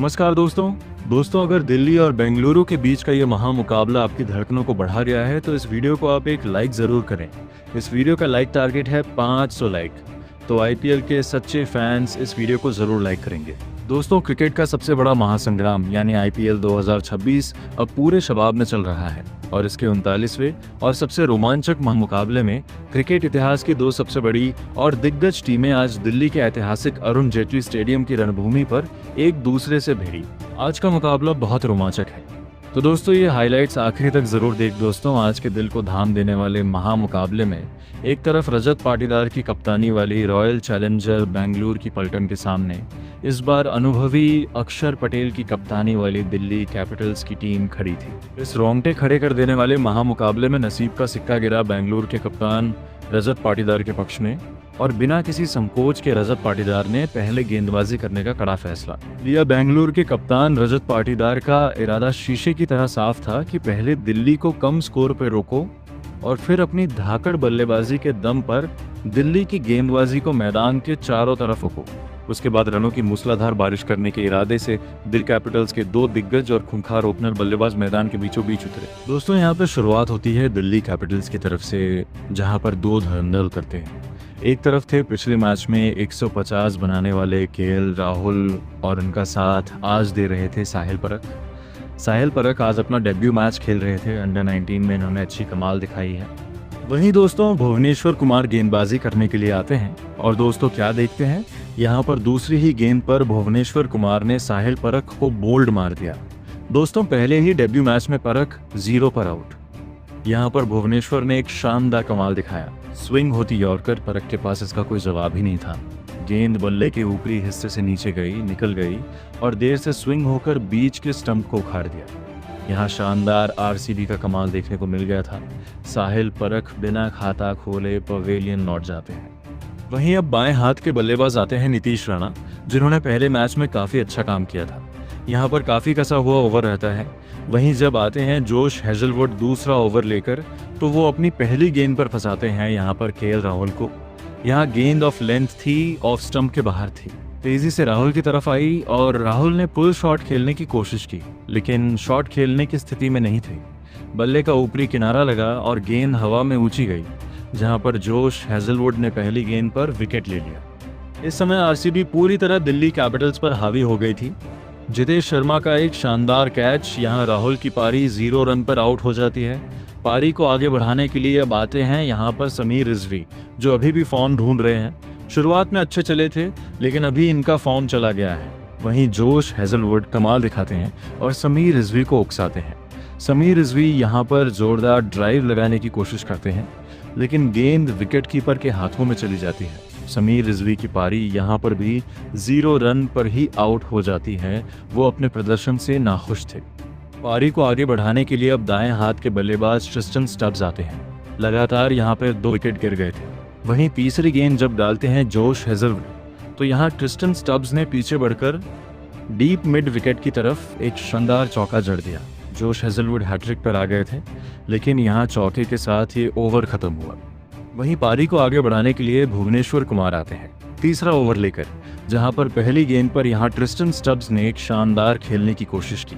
नमस्कार दोस्तों अगर दिल्ली और बेंगलुरु के बीच का ये महामुकाबला आपकी धड़कनों को बढ़ा गया है तो इस वीडियो को आप एक लाइक ज़रूर करें। इस वीडियो का लाइक टारगेट है 500 लाइक, तो आईपीएल के सच्चे फैंस इस वीडियो को ज़रूर लाइक करेंगे। दोस्तों, क्रिकेट का सबसे बड़ा महासंग्राम यानी आईपीएल 2026 अब पूरे शबाब में चल रहा है और इसके 39वें और सबसे रोमांचक महामुकाबले में क्रिकेट इतिहास की दो सबसे बड़ी और दिग्गज टीमें आज दिल्ली के ऐतिहासिक अरुण जेटली स्टेडियम की रणभूमि पर एक दूसरे से भिड़ी। आज का मुकाबला बहुत रोमांचक है, तो दोस्तों ये हाइलाइट्स आखिरी तक जरूर देख। दोस्तों, आज के दिल को धाम देने वाले महामुकाबले में एक तरफ रजत पाटीदार की कप्तानी वाली रॉयल चैलेंजर बेंगलुरु की पलटन के सामने इस बार अनुभवी अक्षर पटेल की कप्तानी वाली दिल्ली कैपिटल्स की टीम खड़ी थी। इस रोंगटे खड़े कर देने वाले महामुकाबले में नसीब का सिक्का गिरा बेंगलुरु के कप्तान रजत पाटीदार के पक्ष में और बिना किसी संकोच के रजत पाटीदार ने पहले गेंदबाजी करने का कड़ा फैसला लिया। बेंगलुरु के कप्तान रजत पाटीदार का इरादा शीशे की तरह साफ था कि पहले दिल्ली को कम स्कोर पर रोको और फिर अपनी धाकड़ बल्लेबाजी के दम पर दिल्ली की गेंदबाजी को मैदान के चारों तरफ रोको। उसके बाद रनों की मूसलाधार बारिश करने के इरादे से दिल्ली कैपिटल्स के दो दिग्गज और खूंखार ओपनर बल्लेबाज मैदान के बीचों बीच उतरे। दोस्तों, यहाँ पर शुरुआत होती है दिल्ली कैपिटल्स की तरफ से, जहाँ पर दो धुरंधर करते हैं। एक तरफ थे पिछले मैच में 150 बनाने वाले केएल राहुल और उनका साथ आज दे रहे थे साहिल परख आज अपना डेब्यू मैच खेल रहे थे। अंडर 19 में इन्होंने अच्छी कमाल दिखाई है। वहीं दोस्तों, भुवनेश्वर कुमार गेंदबाजी करने के लिए आते हैं और दोस्तों क्या देखते हैं, यहाँ पर दूसरी ही गेंद पर भुवनेश्वर कुमार ने साहिल परख को बोल्ड मार दिया। दोस्तों, पहले ही डेब्यू मैच में परख 0 पर आउट। यहाँ पर भुवनेश्वर ने एक शानदार कमाल दिखाया। स्विंग होती यॉर्कर, परख के पास इसका कोई जवाब ही नहीं था। गेंद बल्ले के ऊपरी हिस्से से नीचे निकल गई और देर से स्विंग होकर बीच के स्टंप को उखाड़ दिया। यहाँ शानदार आरसीबी का कमाल देखने को मिल गया था। साहिल परख बिना खाता खोले पवेलियन लौट जाते हैं। वहीं अब बाएं हाथ के बल्लेबाज आते हैं नीतीश राणा, जिन्होंने पहले मैच में काफ़ी अच्छा काम किया था। यहाँ पर काफ़ी कसा हुआ ओवर रहता है। वहीं जब आते हैं जोश हेजलवुड दूसरा ओवर लेकर, तो वो अपनी पहली गेंद पर फंसाते हैं यहाँ पर केएल राहुल को। यहाँ गेंद ऑफ लेंथ थी, ऑफ स्टंप के बाहर थी। तेजी से राहुल की तरफ आई और राहुल ने पुल शॉट खेलने की कोशिश की, लेकिन शॉट खेलने की स्थिति में नहीं थे। बल्ले का ऊपरी किनारा लगा और गेंद हवा में ऊंची गई, जहां पर जोश हेजलवुड ने पहली गेंद पर विकेट ले लिया। इस समय आरसीबी पूरी तरह दिल्ली कैपिटल्स पर हावी हो गई थी। जितेश शर्मा का एक शानदार कैच, यहाँ राहुल की पारी 0 रन पर आउट हो जाती है। पारी को आगे बढ़ाने के लिए अब आते हैं यहाँ पर समीर रिजवी, जो अभी भी फॉर्म ढूंढ रहे हैं। शुरुआत में अच्छे चले थे, लेकिन अभी इनका फॉर्म चला गया है। वहीं जोश हेजलवुड कमाल दिखाते हैं और समीर रिजवी को उकसाते हैं। समीर रिजवी यहाँ पर जोरदार ड्राइव लगाने की कोशिश करते हैं, लेकिन गेंद विकेट कीपर के हाथों में चली जाती है। समीर रिजवी की पारी यहाँ पर भी 0 रन पर ही आउट हो जाती है। वो अपने प्रदर्शन से नाखुश थे। पारी को आगे बढ़ाने के लिए अब दाएं हाथ के बल्लेबाज ट्रिस्टन स्टब्स आते हैं। लगातार यहाँ पर 2 विकेट गिर गए थे। वहीं तीसरी गेंद जब डालते हैं जोश हेजलवुड, तो यहाँ ट्रिस्टन स्टब्स ने पीछे बढ़कर डीप मिड विकेट की तरफ एक शानदार चौका जड़ दिया। जोश हेजलवुड हैट्रिक पर आ गए थे, लेकिन यहाँ चौके के साथ ये ओवर खत्म हुआ। वहीं पारी को आगे बढ़ाने के लिए भुवनेश्वर कुमार आते हैं तीसरा ओवर लेकर, जहां पर पहली गेंद पर यहाँ ट्रिस्टन स्टब्स ने एक शानदार खेलने की कोशिश की।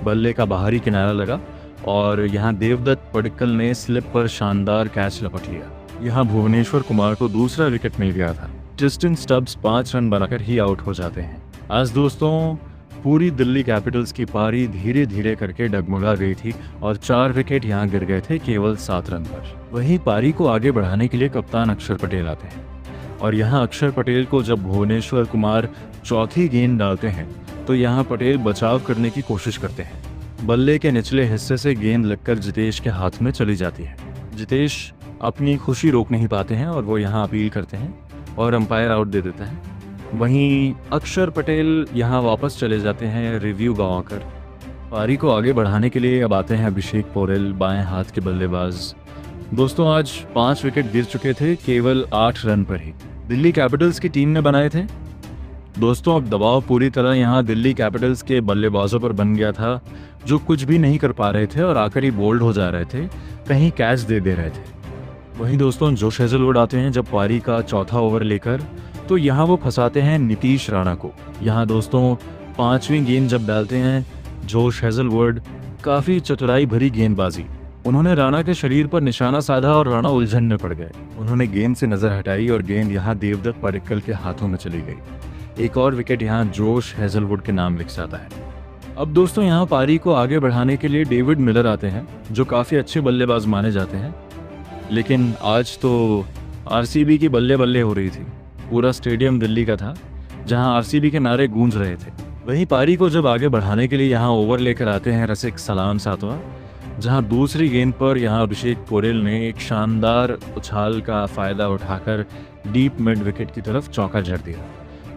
बल्ले का बाहरी किनारा लगा और यहाँ देवदत्त पडिक्कल ने स्लिप पर शानदार कैच लपट लिया। यहाँ भुवनेश्वर कुमार को दूसरा विकेट मिल गया था। ट्रिस्टन स्टब्स 5 रन बनाकर ही आउट हो जाते हैं। आज दोस्तों, पूरी दिल्ली कैपिटल्स की पारी धीरे धीरे करके डगमगा गई थी और 4 विकेट यहाँ गिर गए थे केवल 7 रन पर। वहीं पारी को आगे बढ़ाने के लिए कप्तान अक्षर पटेल आते हैं और यहाँ अक्षर पटेल को जब भुवनेश्वर कुमार चौथी गेंद डालते हैं, तो यहाँ पटेल बचाव करने की कोशिश करते हैं। बल्ले के निचले हिस्से से गेंद लगकर जितेश के हाथ में चली जाती है। जितेश अपनी खुशी रोक नहीं पाते हैं और वो यहाँ अपील करते हैं और अंपायर आउट दे देता है। वहीं अक्षर पटेल यहाँ वापस चले जाते हैं रिव्यू गंवाकर। पारी को आगे बढ़ाने के लिए अब आते हैं अभिषेक पोरेल, बाएं हाथ के बल्लेबाज। दोस्तों, आज 5 विकेट गिर चुके थे केवल 8 रन पर ही। दिल्ली कैपिटल्स की टीम ने बनाए थे। दोस्तों, अब दबाव पूरी तरह यहाँ दिल्ली कैपिटल्स के बल्लेबाजों पर बन गया था, जो कुछ भी नहीं कर पा रहे थे और आकर ही बोल्ड हो जा रहे थे, कहीं कैच दे रहे थे। वहीं दोस्तों, जोश हेजलवुड आते हैं जब पारी का चौथा ओवर लेकर, तो यहाँ वो फंसाते हैं नीतीश राणा को। यहाँ दोस्तों 5वीं गेंद जब डालते हैं जोश हेजलवुड, काफ़ी चतुराई भरी गेंदबाजी। उन्होंने राणा के शरीर पर निशाना साधा और राणा उलझन में पड़ गए। उन्होंने गेंद से नज़र हटाई और गेंद यहाँ देवदत्त पडिक्कल के हाथों में चली गई। एक और विकेट यहाँ जोश हेजलवुड के नाम लिख जाता है। अब दोस्तों यहाँ पारी को आगे बढ़ाने के लिए डेविड मिलर आते हैं, जो काफ़ी अच्छे बल्लेबाज माने जाते हैं। लेकिन आज तो आरसीबी की बल्ले बल्ले हो रही थी। पूरा स्टेडियम दिल्ली का था, जहां आरसीबी के नारे गूंज रहे थे। वहीं पारी को जब आगे बढ़ाने के लिए यहाँ ओवर लेकर आते हैं रसिक सलाम सातवां, जहां दूसरी गेंद पर यहाँ अभिषेक पोरेल ने एक शानदार उछाल का फायदा उठाकर डीप मिड विकेट की तरफ चौका जड़ दिया।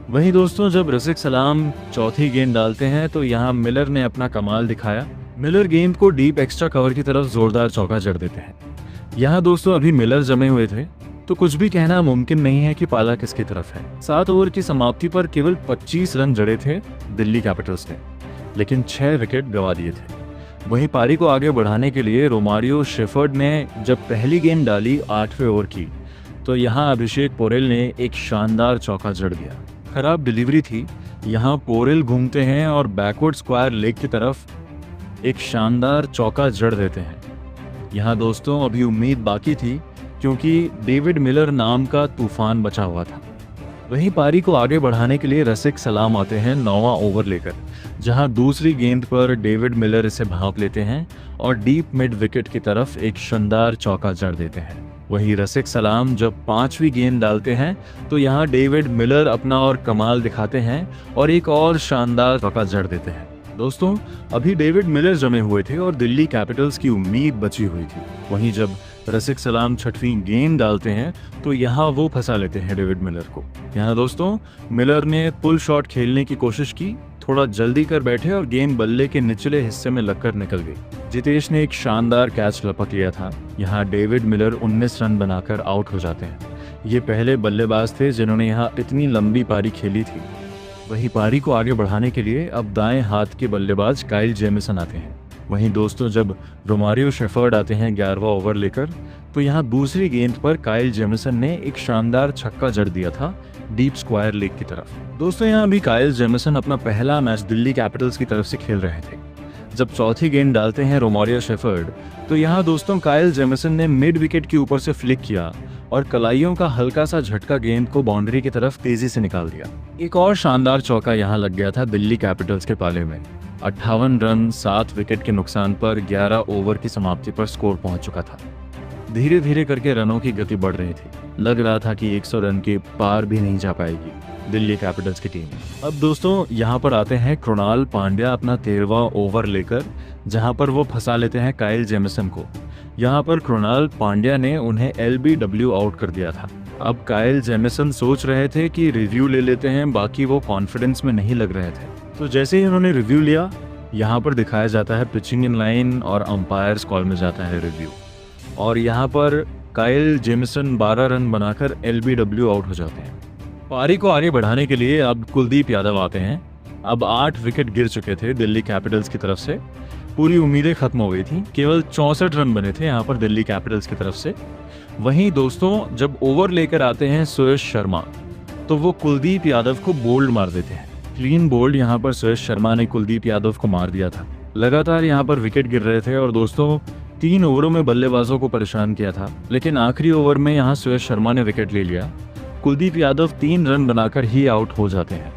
वहीं दोस्तों जब रसिक सलाम चौथी गेंद डालते हैं तो यहाँ मिलर ने अपना कमाल दिखाया। मिलर गेंद को डीप एक्स्ट्रा कवर की तरफ जोरदार चौका जड़ देते हैं। यहाँ दोस्तों अभी मिलर जमे हुए थे, तो कुछ भी कहना मुमकिन नहीं है कि पाला किसकी तरफ है। 7 ओवर की समाप्ति पर केवल 25 रन जड़े थे दिल्ली कैपिटल्स ने, लेकिन 6 विकेट गंवा दिए थे। वहीं पारी को आगे बढ़ाने के लिए रोमारियो शेफर्ड ने जब पहली गेंद डाली 8वें ओवर की, तो यहाँ अभिषेक पोरेल ने एक शानदार चौका जड़ दिया। खराब डिलीवरी थी, यहाँ पोरेल घूमते हैं और बैकवर्ड स्क्वायर लेग की तरफ एक शानदार चौका जड़ देते हैं। यहाँ दोस्तों अभी उम्मीद बाकी थी, क्योंकि डेविड मिलर नाम का तूफान बचा हुआ था। वहीं पारी को आगे बढ़ाने के लिए रसिक सलाम आते हैं 9वां ओवर लेकर, जहां दूसरी गेंद पर डेविड मिलर इसे भांप लेते हैं और डीप मिड विकेट की तरफ एक शानदार चौका जड़ देते हैं। वहीं रसिक सलाम जब 5वीं गेंद डालते हैं तो यहाँ डेविड मिलर अपना और कमाल दिखाते हैं और एक और शानदार चौका जड़ देते हैं। दोस्तों अभी डेविड मिलर जमे हुए थे और दिल्ली कैपिटल्स की उम्मीद बची हुई थी। वहीं जब रसिक सलाम 6वीं गेंद डालते हैं तो यहाँ वो फंसा लेते हैं डेविड मिलर को। यहाँ दोस्तों मिलर ने पुल शॉट खेलने की कोशिश की, थोड़ा जल्दी कर बैठे और गेंद बल्ले के निचले हिस्से में लगकर निकल गई। जितेश ने एक शानदार कैच लपक लिया था। यहाँ डेविड मिलर 19 रन बनाकर आउट हो जाते हैं। ये पहले बल्लेबाज थे जिन्होंने यहाँ इतनी लंबी पारी खेली थी। वहीं पारी को आगे बढ़ाने के लिए अब दाएं हाथ के बल्लेबाज काइल जेमिसन आते हैं। वहीं दोस्तों जब रोमारियो शेफर्ड आते हैं 11वां ओवर लेकर, तो यहाँ दूसरी गेंद पर काइल जेमिसन ने एक शानदार छक्का जड़ दिया था डीप स्क्वायर लेग की तरफ। दोस्तों यहाँ अभी काइल जेमिसन अपना पहला मैच दिल्ली कैपिटल्स की तरफ से खेल रहे थे। जब चौथी गेंद डालते हैं रोमारियो शेफर्ड, तो यहाँ दोस्तों काइल जेमिसन ने मिड विकेट के ऊपर से फ्लिक किया और कलाइयों का हल्का सा झटका गेंद को बाउंड्री की तरफ तेजी से निकाल दिया। एक और शानदार चौका यहाँ लग गया था दिल्ली कैपिटल्स के पाले में। 58 रन 7 विकेट के नुकसान पर 11 ओवर की समाप्ति पर स्कोर पहुंच चुका था। धीरे धीरे करके रनों की गति बढ़ रही थी। लग रहा था कि 100 रन के पार भी नहीं जा पाएगी दिल्ली कैपिटल्स की टीम। अब दोस्तों यहाँ पर आते हैं कृणाल पांड्या अपना 13वां ओवर लेकर, जहाँ पर वो फंसा लेते हैं काइल जेमिसन को। यहाँ पर कृणाल पांड्या ने उन्हें LBW आउट कर दिया था। अब काइल जेमिसन सोच रहे थे कि रिव्यू ले लेते हैं, बाकी वो कॉन्फिडेंस में नहीं लग रहे थे। तो जैसे ही उन्होंने रिव्यू लिया, यहाँ पर दिखाया जाता है पिचिंग इन लाइन और अंपायर्स कॉल में जाता है रिव्यू, और यहाँ पर काइल जेमिसन 12 रन बनाकर LBW आउट हो जाते हैं। पारी को आगे बढ़ाने के लिए अब कुलदीप यादव आते हैं। अब 8 विकेट गिर चुके थे दिल्ली कैपिटल्स की तरफ से, पूरी उम्मीदें खत्म हो गई थी। केवल 64 रन बने थे यहाँ पर दिल्ली कैपिटल्स की तरफ से। वहीं दोस्तों जब ओवर लेकर आते हैं सुयश शर्मा, तो वो कुलदीप यादव को बोल्ड मार देते हैं। क्लीन बोल्ड यहाँ पर सुयश शर्मा ने कुलदीप यादव को मार दिया था। लगातार यहाँ पर विकेट गिर रहे थे और दोस्तों 3 ओवरों में बल्लेबाजों को परेशान किया था, लेकिन आखिरी ओवर में यहाँ सुयश शर्मा ने विकेट ले लिया। कुलदीप यादव 3 रन बनाकर ही आउट हो जाते हैं।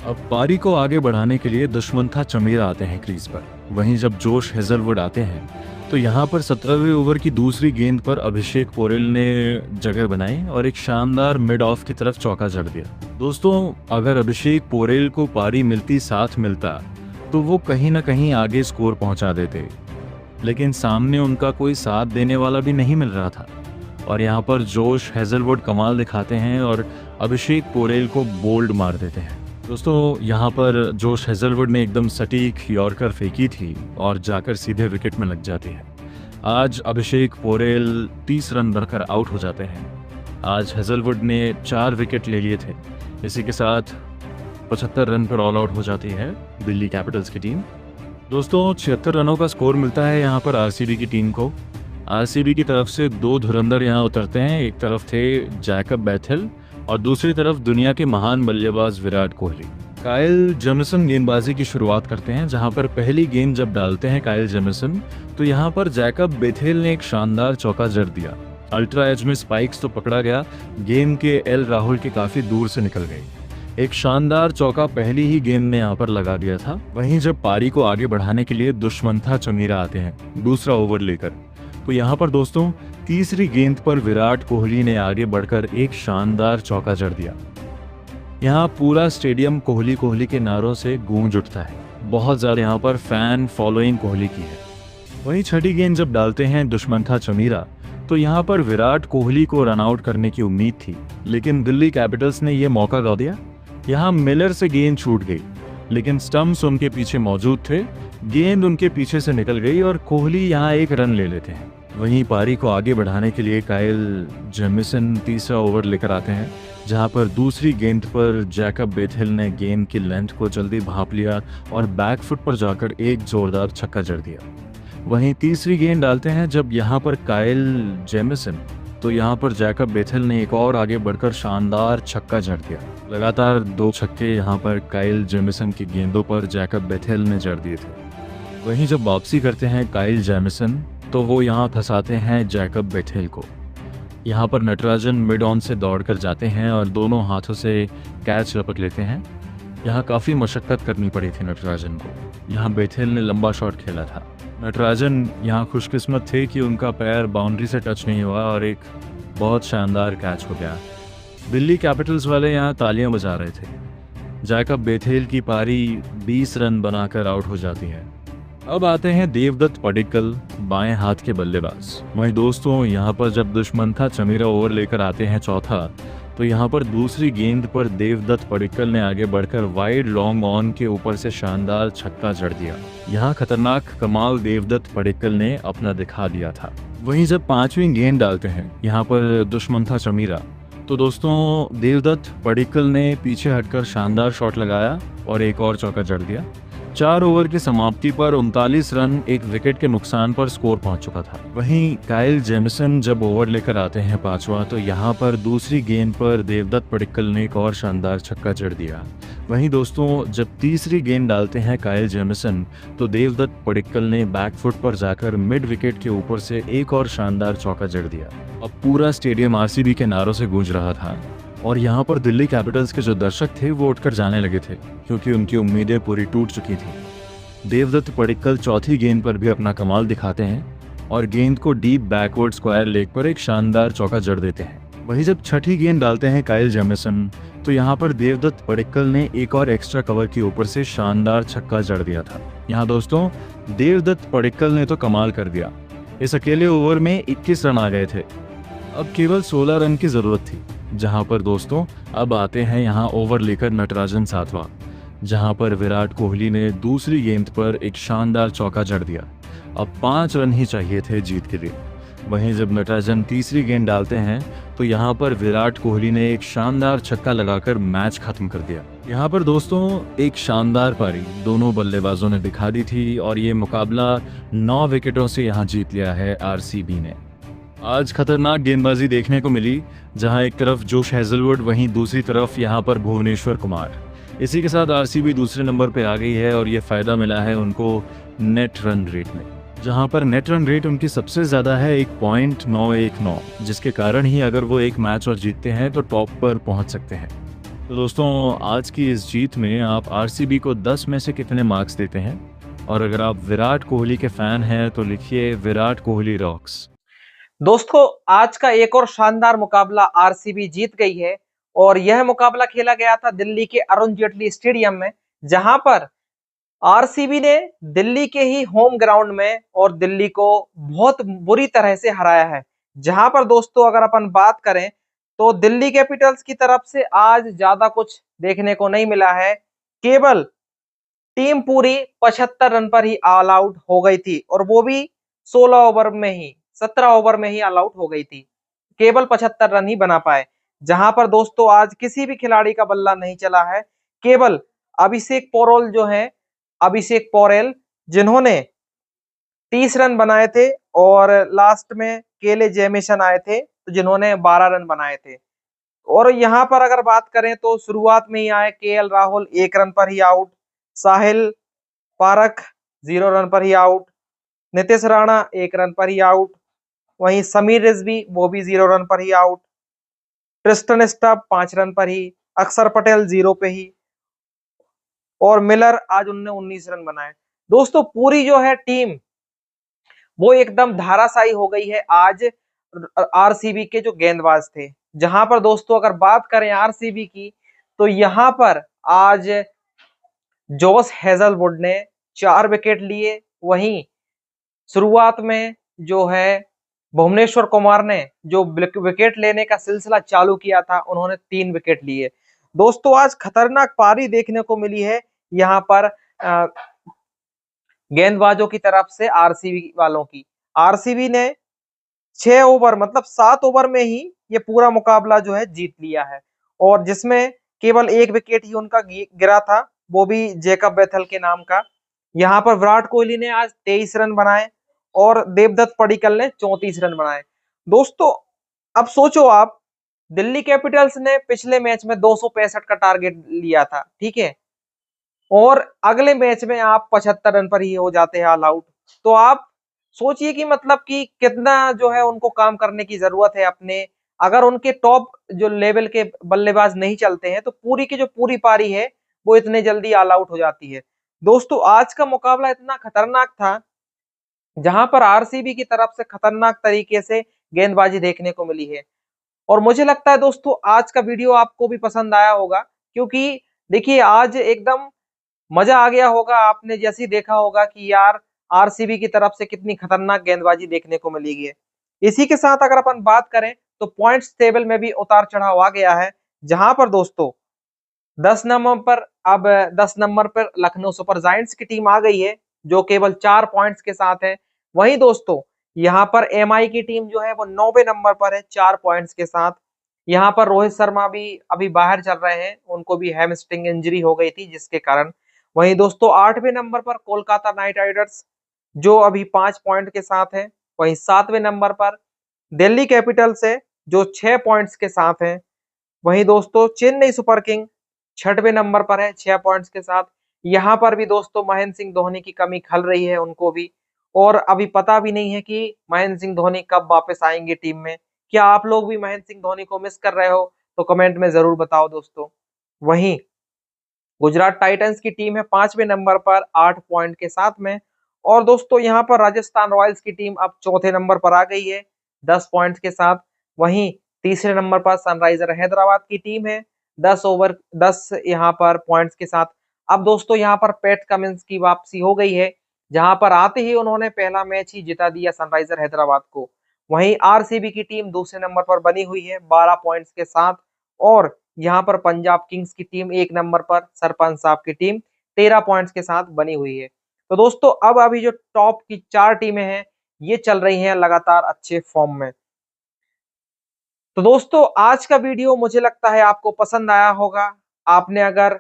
अब पारी को आगे बढ़ाने के लिए दुष्मंथा चमीरा आते हैं क्रीज पर। वहीं जब जोश हेजलवुड आते हैं, तो यहाँ पर 17वें ओवर की दूसरी गेंद पर अभिषेक पोरेल ने जगह बनाई और एक शानदार मिड ऑफ की तरफ चौका जड़ दिया। दोस्तों अगर अभिषेक पोरेल को पारी मिलती, साथ मिलता, तो वो कहीं ना कहीं आगे स्कोर पहुंचा देते, लेकिन सामने उनका कोई साथ देने वाला भी नहीं मिल रहा था। और यहाँ पर जोश हेजलवुड कमाल दिखाते हैं और अभिषेक पोरेल को बोल्ड मार देते हैं। दोस्तों यहाँ पर जोश हेजलवुड ने एकदम सटीक यॉर्कर फेंकी थी और जाकर सीधे विकेट में लग जाती है। आज अभिषेक पोरेल 30 रन बनकर आउट हो जाते हैं। आज हेजलवुड ने 4 विकेट ले लिए थे। इसी के साथ 75 रन पर ऑल आउट हो जाती है दिल्ली कैपिटल्स की टीम। दोस्तों 76 रनों का स्कोर मिलता है यहाँ पर आरसीबी की टीम को। आरसीबी की तरफ से 2 धुरंधर यहाँ उतरते हैं। एक तरफ थे जैकब बेथेल और दूसरी तरफ दुनिया के महान बल्लेबाज विराट कोहली। काइल जेमिसन गेंदबाजी की शुरुआत करते हैं, जहां पर पहली गेंद जब डालते हैं काइल जेमिसन, तो यहां पर जैकब बेथेल ने एक शानदार चौका जड़ दिया। अल्ट्रा एज में स्पाइक्स तो पकड़ा गया, गेंद के एल राहुल के काफी दूर से निकल गई। एक शानदार चौका पहली ही गेंद में यहाँ पर लगा दिया था। वहीं जब पारी को आगे बढ़ाने के लिए दुष्मंथा चमीरा आते हैं दूसरा ओवर लेकर, तो यहाँ पर दोस्तों तीसरी गेंद पर विराट कोहली ने आगे बढ़कर एक शानदार चौका जड़ दिया। यहाँ पूरा स्टेडियम कोहली कोहली के नारों से गूंज उठता है। बहुत ज़्यादा यहाँ पर फैन फॉलोइंग कोहली की है। वहीं छठी गेंद जब डालते हैं दुष्मंथा चमीरा, तो यहाँ पर विराट कोहली को रन आउट करने की उम्मीद थी, लेकिन दिल्ली कैपिटल्स ने यह मौका गवा दिया। यहाँ मिलर से गेंद छूट गई, लेकिन स्टंप्स उनके पीछे मौजूद थे, गेंद उनके पीछे से निकल गई और कोहली यहाँ एक रन ले लेते हैं। वहीं पारी को आगे बढ़ाने के लिए काइल जेमिसन तीसरा ओवर लेकर आते हैं, जहां पर दूसरी गेंद पर जैकब बेथेल ने गेंद की लेंथ को जल्दी भांप लिया और बैक फुट पर जाकर एक जोरदार छक्का जड़ दिया। वहीं तीसरी गेंद डालते हैं जब यहां पर काइल जेमिसन, तो यहां पर जैकब बेथेल ने एक और आगे बढ़कर शानदार छक्का जड़ दिया। लगातार 2 छक्के यहां पर काइल जेमिसन की गेंदों पर जैकब बेथेल ने जड़ दिए थे। वहीं जब वापसी करते हैं काइल जेमिसन, तो वो यहाँ फंसाते हैं जैकब बेथेल को। यहाँ पर नटराजन मिड ऑन से दौड़कर जाते हैं और दोनों हाथों से कैच रपट लेते हैं। यहाँ काफ़ी मशक्क़त करनी पड़ी थी नटराजन को। यहाँ बेथेल ने लंबा शॉट खेला था। नटराजन यहाँ खुशकिस्मत थे कि उनका पैर बाउंड्री से टच नहीं हुआ और एक बहुत शानदार कैच हो गया। दिल्ली कैपिटल्स वाले यहाँ तालियां बजा रहे थे। जैकब बेथेल की पारी 20 रन बनाकर आउट हो जाती है। अब आते हैं देवदत्त पडिक्कल, बाएं हाथ के बल्लेबाज। वहीं दोस्तों यहाँ पर जब दुष्मंथा चमीरा ओवर लेकर आते हैं चौथा, तो यहाँ पर दूसरी गेंद पर देवदत्त पडिक्कल ने आगे बढ़कर वाइड लॉन्ग ऑन के ऊपर से शानदार छक्का जड़ दिया। यहाँ खतरनाक कमाल देवदत्त पडिक्कल ने अपना दिखा दिया था। वहीं जब पांचवी गेंद डालते हैं यहाँ पर दुष्मंथा चमीरा, तो दोस्तों देवदत्त पडिक्कल ने पीछे हटकर शानदार शॉट लगाया और एक और चौका जड़ दिया। 4 ओवर की समाप्ति पर 39 रन एक विकेट के नुकसान पर स्कोर पहुंच चुका था। वहीं काइल जेमिसन जब ओवर लेकर आते हैं पांचवा, तो यहां पर दूसरी गेंद पर देवदत्त पडिक्कल ने एक और शानदार छक्का जड़ दिया। वहीं दोस्तों जब तीसरी गेंद डालते हैं काइल जेमिसन, तो देवदत्त पडिक्कल ने बैक फुट पर जाकर मिड विकेट के ऊपर से एक और शानदार चौका जड़ दिया। अब पूरा स्टेडियम आरसीबी के नारों से गूंज रहा था और यहाँ पर दिल्ली कैपिटल्स के जो दर्शक थे वो उठकर जाने लगे थे, क्योंकि उनकी उम्मीदें पूरी टूट चुकी थी। देवदत्त पडिक्कल चौथी गेंद पर भी अपना कमाल दिखाते हैं और गेंद को डीप बैकवर्ड स्क्वायर लेग पर एक शानदार चौका जड़ देते हैं। वहीं जब छठी गेंद डालते हैं काइल जेमिसन, तो यहाँ पर देवदत्त पडिक्कल ने एक और एक्स्ट्रा कवर के ऊपर से शानदार छक्का जड़ दिया था। यहाँ दोस्तों देवदत्त पडिक्कल ने तो कमाल कर दिया। इस अकेले ओवर में 21 रन आ गए थे। अब केवल 16 रन की जरूरत थी। जहां पर दोस्तों अब आते हैं यहाँ ओवर लेकर नटराजन सातवां, जहां पर विराट कोहली ने दूसरी गेंद पर एक शानदार चौका जड़ दिया। अब 5 रन ही चाहिए थे जीत के लिए। वहीं जब नटराजन तीसरी गेंद डालते हैं, तो यहाँ पर विराट कोहली ने एक शानदार छक्का लगाकर मैच खत्म कर दिया। यहाँ पर दोस्तों एक शानदार पारी दोनों बल्लेबाजों ने दिखा दी थी और ये मुकाबला 9 विकेटों से यहाँ जीत लिया है आरसीबी ने। आज खतरनाक गेंदबाजी देखने को मिली, जहां एक तरफ जोश हेजलवुड, वहीं दूसरी तरफ यहां पर भुवनेश्वर कुमार। इसी के साथ आरसीबी दूसरे नंबर पे आ गई है और ये फायदा मिला है उनको नेट रन रेट में, जहां पर नेट रन रेट उनकी सबसे ज्यादा है 1.919, जिसके कारण ही अगर वो एक मैच और जीतते हैं तो टॉप पर पहुंच सकते हैं। तो दोस्तों आज की इस जीत में आप आरसीबी को 10 में से कितने मार्क्स देते हैं? और अगर आप विराट कोहली के फैन हैं तो लिखिए विराट कोहली रॉक्स। दोस्तों आज का एक और शानदार मुकाबला आरसीबी जीत गई है और यह मुकाबला खेला गया था दिल्ली के अरुण जेटली स्टेडियम में, जहां पर आरसीबी ने दिल्ली के ही होम ग्राउंड में और दिल्ली को बहुत बुरी तरह से हराया है। जहां पर दोस्तों अगर अपन बात करें तो दिल्ली कैपिटल्स की तरफ से आज ज्यादा कुछ देखने को नहीं मिला है। केवल टीम पूरी 75 रन पर ही ऑल आउट हो गई थी और वो भी 16 ओवर में ही 17 ओवर में ही ऑल आउट हो गई थी। केवल 75 रन ही बना पाए। जहां पर दोस्तों आज किसी भी खिलाड़ी का बल्ला नहीं चला है। केवल अभिषेक पोरेल जो है, अभिषेक पोरेल जिन्होंने 30 रन बनाए थे और लास्ट में केले जेमिसन आए थे तो जिन्होंने 12 रन बनाए थे। और यहाँ पर अगर बात करें तो शुरुआत में ही आए केएल राहुल 1 रन पर ही आउट, साहिल पारख 0 रन पर ही आउट, नीतीश राणा 1 रन पर ही आउट, वहीं समीर रिजवी वो भी 0 रन पर ही आउट, ट्रिस्टन स्टब 5 रन पर ही, अक्षर पटेल 0 पे ही, और मिलर आज उन्होंने 19 रन बनाए। दोस्तों पूरी जो है टीम वो एकदम धाराशायी हो गई है आज आरसीबी के जो गेंदबाज थे। जहां पर दोस्तों अगर बात करें आरसीबी की तो यहां पर आज जॉस हेजलवुड ने 4 विकेट लिए, वहीं शुरुआत में जो है भुवनेश्वर कुमार ने जो विकेट लेने का सिलसिला चालू किया था उन्होंने 3 विकेट लिए। दोस्तों आज खतरनाक पारी देखने को मिली है यहाँ पर गेंदबाजों की तरफ से आरसीबी वालों की। आरसीबी ने 6 ओवर मतलब 7 ओवर में ही ये पूरा मुकाबला जो है जीत लिया है, और जिसमें केवल 1 विकेट ही उनका गिरा था, वो भी जेकब बेथल के नाम का। यहाँ पर विराट कोहली ने आज 23 रन बनाए और देवदत्त पडिक्कल ने 34 रन बनाए। दोस्तों अब सोचो आप, दिल्ली कैपिटल्स ने पिछले मैच में 265 का टारगेट लिया था, ठीक है, और अगले मैच में आप 75 रन पर ही हो जाते हैं ऑल आउट। तो आप सोचिए कि मतलब कि कितना जो है उनको काम करने की जरूरत है अपने, अगर उनके टॉप जो लेवल के बल्लेबाज नहीं चलते हैं तो पूरी की जो पूरी पारी है वो इतने जल्दी ऑल आउट हो जाती है। दोस्तों आज का मुकाबला इतना खतरनाक था जहां पर आरसीबी की तरफ से खतरनाक तरीके से गेंदबाजी देखने को मिली है, और मुझे लगता है दोस्तों आज का वीडियो आपको भी पसंद आया होगा, क्योंकि देखिए आज एकदम मजा आ गया होगा। आपने जैसे ही देखा होगा कि यार आरसीबी की तरफ से कितनी खतरनाक गेंदबाजी देखने को मिली है। इसी के साथ अगर अपन बात करें तो पॉइंट्स टेबल में भी उतार चढ़ाव आ गया है, जहां पर दोस्तों 10 नंबर पर अब 10 नंबर पर लखनऊ सुपर जायंट्स की टीम आ गई है जो केवल 4 पॉइंट्स के साथ है। वहीं दोस्तों यहाँ पर एमआई की टीम जो है वो 9वें नंबर पर है 4 पॉइंट्स के साथ। यहाँ पर रोहित शर्मा भी अभी बाहर चल रहे हैं, उनको भी हैमस्ट्रिंग इंजरी हो गई थी जिसके कारण। वहीं दोस्तों 8वें नंबर पर कोलकाता नाइट राइडर्स जो अभी 5 पॉइंट के साथ है। वहीं 7वें नंबर पर दिल्ली कैपिटल्स है जो 6 पॉइंट्स के साथ है। वहीं दोस्तों चेन्नई सुपर किंग 6वें नंबर पर है 6 पॉइंट्स के साथ। यहाँ पर भी दोस्तों महेंद्र सिंह धोनी की कमी खल रही है उनको भी, और अभी पता भी नहीं है कि महेंद्र सिंह धोनी कब वापस आएंगे टीम में। क्या आप लोग भी महेंद्र सिंह धोनी को मिस कर रहे हो तो कमेंट में जरूर बताओ दोस्तों। वहीं गुजरात टाइटंस की टीम है 5वें नंबर पर 8 पॉइंट के साथ में, और दोस्तों यहाँ पर राजस्थान रॉयल्स की टीम अब 4थे नंबर पर आ गई है 10 पॉइंट्स के साथ। वहीं तीसरे नंबर पर सनराइजर हैदराबाद की टीम है 10 यहाँ पर पॉइंट्स के साथ। अब दोस्तों यहाँ पर पैट कमिंस की वापसी हो गई है, जहां पर आते ही उन्होंने पहला मैच ही जिता दिया सनराइजर हैदराबाद को। वहीं आरसीबी की टीम दूसरे नंबर पर बनी हुई है 12 पॉइंट्स के साथ, और यहाँ पर पंजाब किंग्स की टीम 1 नंबर पर सरपंच साहब की टीम 13 पॉइंट्स के साथ बनी हुई है। तो दोस्तों अब अभी जो टॉप की 4 टीमें हैं ये चल रही हैं लगातार अच्छे फॉर्म में। तो दोस्तों आज का वीडियो मुझे लगता है आपको पसंद आया होगा। आपने अगर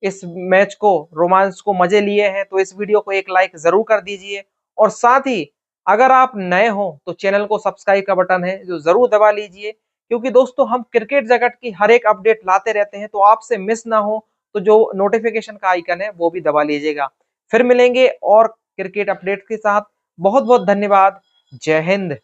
इस मैच को रोमांच को मजे लिए हैं तो इस वीडियो को एक लाइक जरूर कर दीजिए, और साथ ही अगर आप नए हो तो चैनल को सब्सक्राइब का बटन है जो जरूर दबा लीजिए, क्योंकि दोस्तों हम क्रिकेट जगत की हर एक अपडेट लाते रहते हैं, तो आपसे मिस ना हो तो जो नोटिफिकेशन का आइकन है वो भी दबा लीजिएगा। फिर मिलेंगे और क्रिकेट अपडेट के साथ। बहुत बहुत धन्यवाद। जय हिंद।